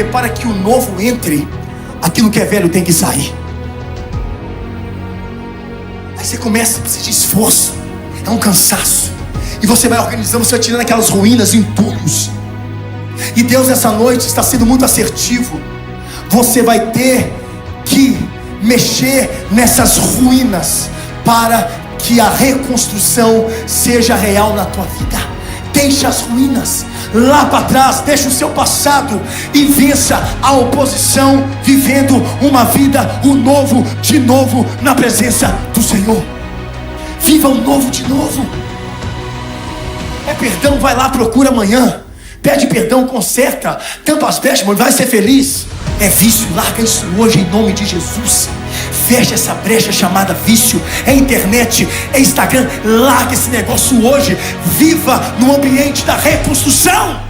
Porque para que o novo entre, aquilo que é velho tem que sair. Aí você começa a precisar de esforço, é um cansaço. E você vai organizando, você vai tirando aquelas ruínas, entulhos. E Deus essa noite está sendo muito assertivo. Você vai ter que mexer nessas ruínas para que a reconstrução seja real na tua vida. Deixa as ruínas lá para trás, deixa o seu passado e vença a oposição, vivendo uma vida, o novo de novo na presença do Senhor. Viva o novo de novo. É perdão, vai lá, procura amanhã, pede perdão, conserta, tampa as brechas, mas vai ser feliz. É vício, larga isso hoje em nome de Jesus. Fecha essa brecha chamada vício. É internet, é Instagram, larga esse negócio hoje. Viva no ambiente da reconstrução.